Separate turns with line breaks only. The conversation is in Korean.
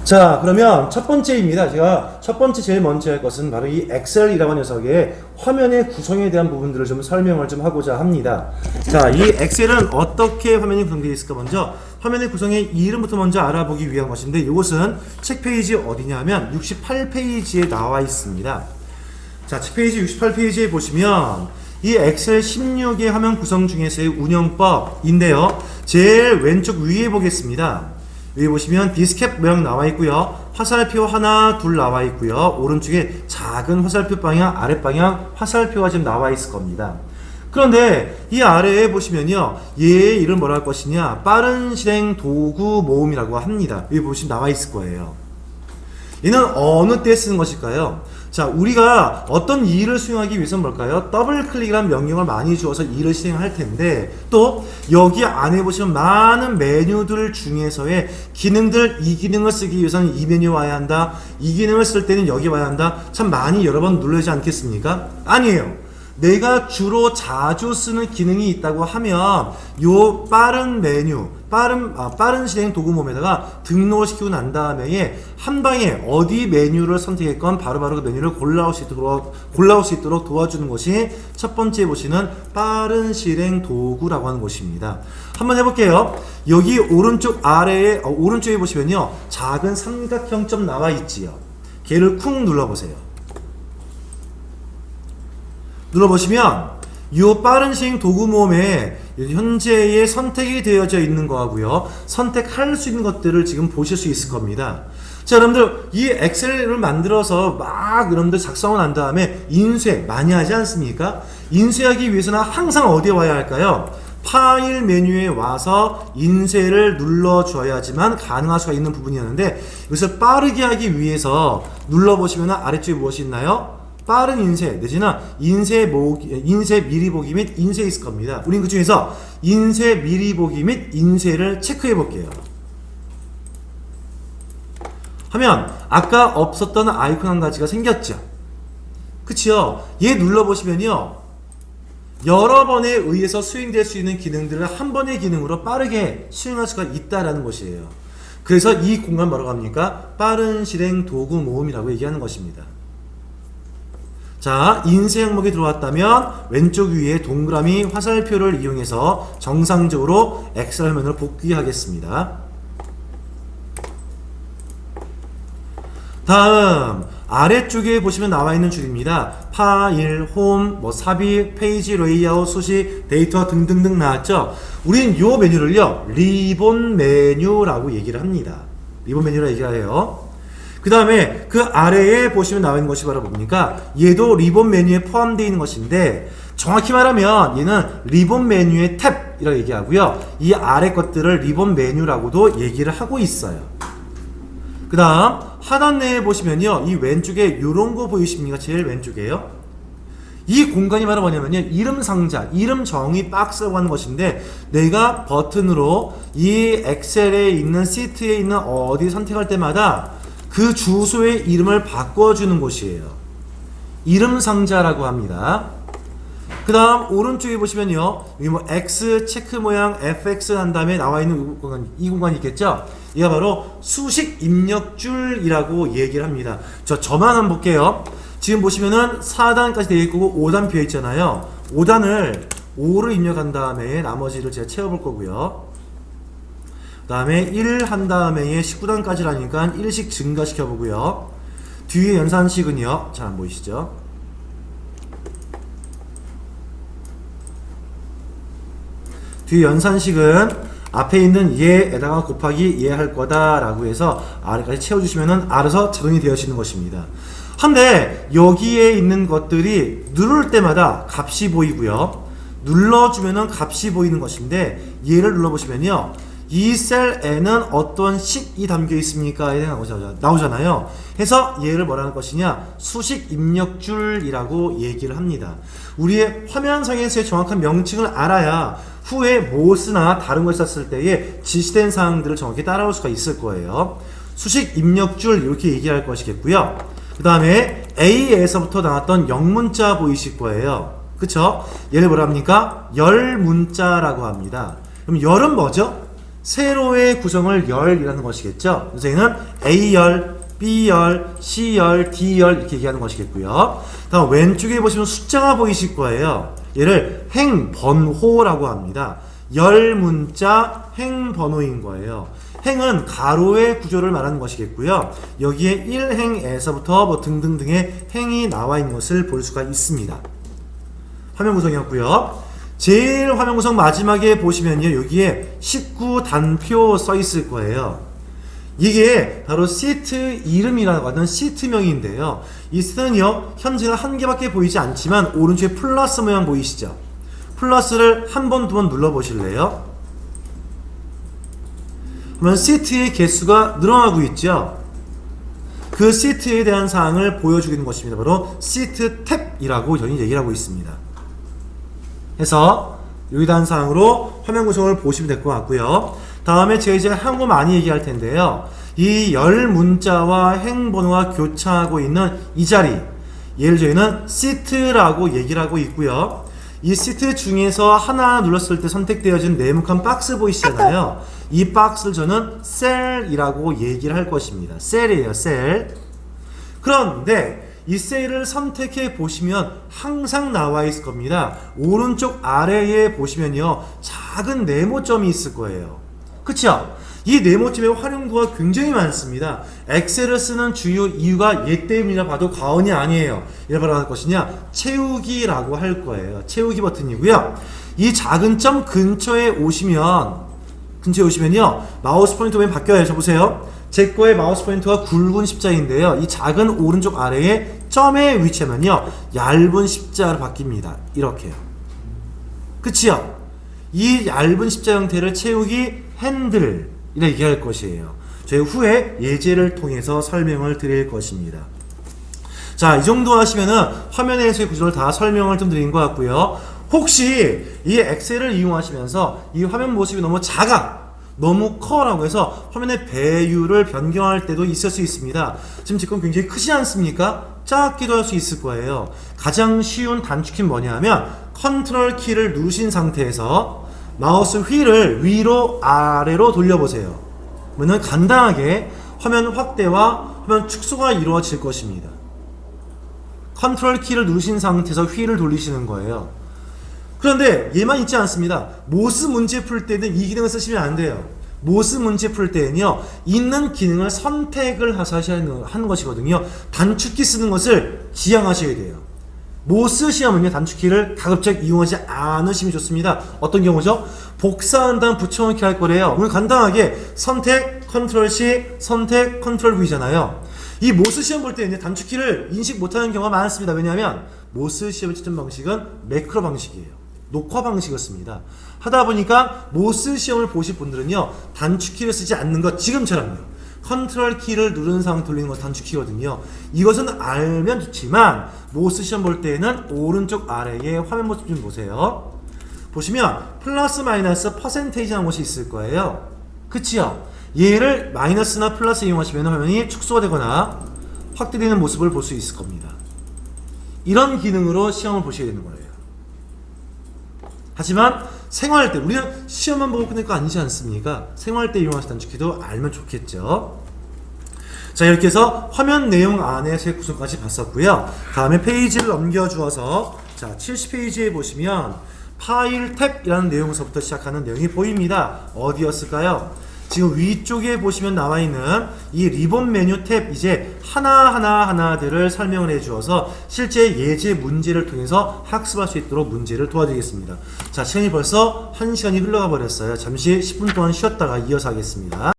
자, 그러면 첫 번째입니다. 제가 첫 번째 제일 먼저 할 것은 바로 이 엑셀이라고 하는 녀석의 화면의 구성에 대한 부분들을 좀 설명을 좀 하고자 합니다. 자, 이 엑셀은 어떻게 화면이 구성되어 있을까? 먼저 화면의 구성의 이름부터 먼저 알아보기 위한 것인데, 이것은 책 페이지 어디냐면 68페이지에 나와 있습니다. 자, 책 페이지 68페이지에 보시면 이 엑셀 16의 화면 구성 중에서의 운영법인데요. 제일 왼쪽 위에 보겠습니다. 여기 보시면 디스켓 모양 나와 있고요. 화살표 하나, 둘 나와 있고요. 오른쪽에 작은 화살표 방향, 아랫 방향 화살표가 지금 나와 있을 겁니다. 그런데 이 아래에 보시면요, 얘의 이름 뭐라 할 것이냐, 빠른 실행 도구 모음이라고 합니다. 여기 보시면 나와 있을 거예요. 얘는 어느 때 쓰는 것일까요? 자, 우리가 어떤 일을 수행하기 위해서는 뭘까요? 더블 클릭이라는 명령을 많이 주어서 일을 실행할 텐데, 또 여기 안에 보시면 많은 메뉴들 중에서의 기능들, 이 기능을 쓰기 위해서는 이 메뉴에 와야 한다, 이 기능을 쓸 때는 여기 와야 한다, 참 많이 여러 번 누르지 않겠습니까? 아니에요. 내가 주로 자주 쓰는 기능이 있다고 하면 요 빠른 메뉴, 빠른 실행 도구 모음에다가 등록을 시키고 난 다음에 한 방에 어디 메뉴를 선택했건 바로바로 그 메뉴를 골라올 수 있도록 도와주는 것이 첫 번째 보시는 빠른 실행 도구라고 하는 것입니다. 한번 해볼게요. 여기 오른쪽 아래에 오른쪽에 보시면요, 작은 삼각형점 나와 있지요. 걔를 쿵 눌러보세요. 눌러보시면 이 빠른 실행 도구 모음에 현재의 선택이 되어져 있는 거하고요, 선택할 수 있는 것들을 지금 보실 수 있을 겁니다. 자, 여러분들 이 엑셀을 만들어서 막 여러분들 작성을 한 다음에 인쇄 많이 하지 않습니까? 인쇄하기 위해서는 항상 어디에 와야 할까요? 파일 메뉴에 와서 인쇄를 눌러줘야지만 가능할 수가 있는 부분이었는데, 이것을 빠르게 하기 위해서 눌러보시면 아래쪽에 무엇이 있나요? 빠른 인쇄 내지는 인쇄 미리 보기 및 인쇄 있을 겁니다. 우린 그 중에서 인쇄 미리 보기 및 인쇄를 체크해 볼게요. 하면 아까 없었던 아이콘 한 가지가 생겼죠. 그치요? 얘 눌러보시면요, 여러 번에 의해서 수행될 수 있는 기능들을 한 번의 기능으로 빠르게 수행할 수가 있다라는 것이에요. 그래서 이 공간 뭐라고 합니까? 빠른 실행 도구 모음이라고 얘기하는 것입니다. 자, 인쇄 항목이 들어왔다면 왼쪽 위에 동그라미 화살표를 이용해서 정상적으로 엑셀 화면을 복귀하겠습니다. 다음 아래쪽에 보시면 나와 있는 줄입니다. 파일, 홈, 삽입, 페이지 레이아웃, 수식, 데이터 등등등 나왔죠. 우린 요 메뉴를요, 리본 메뉴라고 얘기를 합니다. 리본 메뉴라고 얘기를 해요. 그 다음에 그 아래에 보시면 나와 있는 것이 바로 뭡니까? 얘도 리본 메뉴에 포함되어 있는 것인데, 정확히 말하면 얘는 리본 메뉴의 탭이라고 얘기하고요, 이 아래 것들을 리본 메뉴라고도 얘기를 하고 있어요. 그 다음 하단 내에 보시면요, 이 왼쪽에 요런 거 보이십니까? 제일 왼쪽에요. 이 공간이 바로 뭐냐면요, 이름 상자, 이름 정의 박스라고 하는 것인데, 내가 버튼으로 이 엑셀에 있는 시트에 있는 어디 선택할 때마다 그 주소의 이름을 바꿔주는 곳이에요. 이름 상자라고 합니다. 그 다음 오른쪽에 보시면요, 여기 X 체크 모양 FX 한 다음에 나와 있는 이 공간이 있겠죠? 이가 바로 수식 입력줄이라고 얘기를 합니다. 저만 한번 볼게요. 지금 보시면은 4단까지 되어 있고 5단 비어 있잖아요. 5단을 5를 입력한 다음에 나머지를 제가 채워볼 거고요. 그 다음에 1 한 다음에 19단까지라니까 1씩 증가시켜 보고요. 뒤에 연산식은요, 잘 안 보이시죠? 뒤에 연산식은 앞에 있는 얘에다가 곱하기 얘 할 거다 라고 해서 아래까지 채워주시면은 알아서 자동이 되어지는 것입니다. 한데 여기에 있는 것들이 누를 때마다 값이 보이고요, 눌러주면은 값이 보이는 것인데, 얘를 눌러보시면요, 이 셀에는 어떤 식이 담겨 있습니까? 나오잖아요. 해서 얘를 뭐라는 것이냐, 수식 입력줄이라고 얘기를 합니다. 우리의 화면상에서의 정확한 명칭을 알아야 후에 무엇이나 다른 걸 썼을 때에 지시된 사항들을 정확히 따라올 수가 있을 거예요. 수식 입력줄 이렇게 얘기할 것이겠고요. 그 다음에 A에서부터 나왔던 영문자 보이실 거예요. 그쵸? 얘를 뭐라 합니까? 열 문자라고 합니다. 그럼 열은 뭐죠? 세로의 구성을 열이라는 것이겠죠. 그래서 얘는 A열, B열, C열, D열 이렇게 얘기하는 것이겠고요. 다음 왼쪽에 보시면 숫자가 보이실 거예요. 얘를 행번호라고 합니다. 열 문자 행번호인 거예요. 행은 가로의 구조를 말하는 것이겠고요. 여기에 1행에서부터 뭐 등등등의 행이 나와 있는 것을 볼 수가 있습니다. 화면 구성이었고요. 제일 화면 구성 마지막에 보시면요. 여기에 19단표 써 있을 거예요. 이게 바로 시트 이름이라고 하는 시트명인데요. 이 시트는요, 현재는 한 개밖에 보이지 않지만 오른쪽에 플러스 모양 보이시죠? 플러스를 한 번, 두 번 눌러 보실래요? 그러면 시트의 개수가 늘어나고 있죠. 그 시트에 대한 사항을 보여주는 것입니다. 바로 시트 탭이라고 저희는 얘기를 하고 있습니다. 해서 여기에 대한 사항으로 화면 구성을 보시면 될 것 같고요. 다음에 제가 이제 한국어 많이 얘기할 텐데요. 이 열 문자와 행번호가 교차하고 있는 이 자리, 얘를 저희는 시트라고 얘기를 하고 있고요. 이 시트 중에서 하나 눌렀을 때 선택되어진 네모칸 박스 보이시잖아요. 이 박스를 저는 셀이라고 얘기를 할 것입니다. 셀이에요, 셀. 그런데 이 셀을 선택해 보시면 항상 나와 있을 겁니다. 오른쪽 아래에 보시면요, 작은 네모점이 있을 거예요. 그쵸? 이 네모점의 활용도가 굉장히 많습니다. 엑셀을 쓰는 주요 이유가 얘 때문이라 봐도 과언이 아니에요. 이를 바로 할 것이냐? 채우기라고 할 거예요. 채우기 버튼이고요. 이 작은 점 근처에 오시면요, 마우스 포인터 왼 바뀌어요. 저 보세요. 제 거의 마우스 포인터가 굵은 십자인데요. 이 작은 오른쪽 아래에 점에 위치하면요, 얇은 십자로 바뀝니다. 이렇게요. 그치요? 이 얇은 십자 형태를 채우기 핸들 이렇게 얘기할 것이에요. 저희 후에 예제를 통해서 설명을 드릴 것입니다. 자, 이 정도 하시면은 화면에서의 구조를 다 설명을 좀 드린 것 같고요. 혹시 이 엑셀을 이용하시면서 이 화면 모습이 너무 작아, 너무 커라고 해서 화면의 배율을 변경할 때도 있을 수 있습니다. 지금 제 건 굉장히 크지 않습니까? 작기도 할 수 있을 거예요. 가장 쉬운 단축키는 뭐냐 하면 컨트롤 키를 누르신 상태에서 마우스 휠을 위로 아래로 돌려보세요. 그러면 간단하게 화면 확대와 화면 축소가 이루어질 것입니다. 컨트롤 키를 누르신 상태에서 휠을 돌리시는 거예요. 그런데 얘만 있지 않습니다. 모스 문제 풀 때는 이 기능을 쓰시면 안 돼요. 모스 문제 풀 때는요, 있는 기능을 선택을 하는 것이거든요. 단축키 쓰는 것을 지양하셔야 돼요. 모스 시험은요, 단축키를 가급적 이용하지 않으시면 좋습니다. 어떤 경우죠? 복사한 다음 붙여넣기 할 거래요. 오늘 간단하게 선택, 컨트롤 C, 선택, 컨트롤 V잖아요. 이 모스 시험 볼 때 단축키를 인식 못하는 경우가 많습니다. 왜냐하면 모스 시험의 채점 방식은 매크로 방식이에요. 녹화 방식이었습니다. 하다 보니까 모스 시험을 보실 분들은요, 단축키를 쓰지 않는 것, 지금처럼요, 컨트롤 키를 누른 상황 돌리는 것이 단축키거든요. 이것은 알면 좋지만 모스 시험 볼 때는 오른쪽 아래에 화면 모습 좀 보세요. 보시면 플러스 마이너스 퍼센테이지라는 것이 있을 거예요. 그치요? 얘를 마이너스나 플러스 이용하시면 화면이 축소가 되거나 확대되는 모습을 볼 수 있을 겁니다. 이런 기능으로 시험을 보셔야 되는 거예요. 하지만 생활할 때, 우리는 시험만 보고 끝낼 거 아니지 않습니까? 생활할 때 이용하실 단축키도 알면 좋겠죠. 자, 이렇게 해서 화면 내용 안에서의 구성까지 봤었고요. 다음에 페이지를 넘겨주어서, 자, 70페이지에 보시면 파일 탭이라는 내용서부터 시작하는 내용이 보입니다. 어디였을까요? 지금 위쪽에 보시면 나와 있는 이 리본 메뉴 탭, 이제 하나들을 설명을 해주어서 실제 예제 문제를 통해서 학습할 수 있도록 문제를 도와드리겠습니다. 자, 시간이 벌써 1시간이 흘러가 버렸어요. 잠시 10분 동안 쉬었다가 이어서 하겠습니다.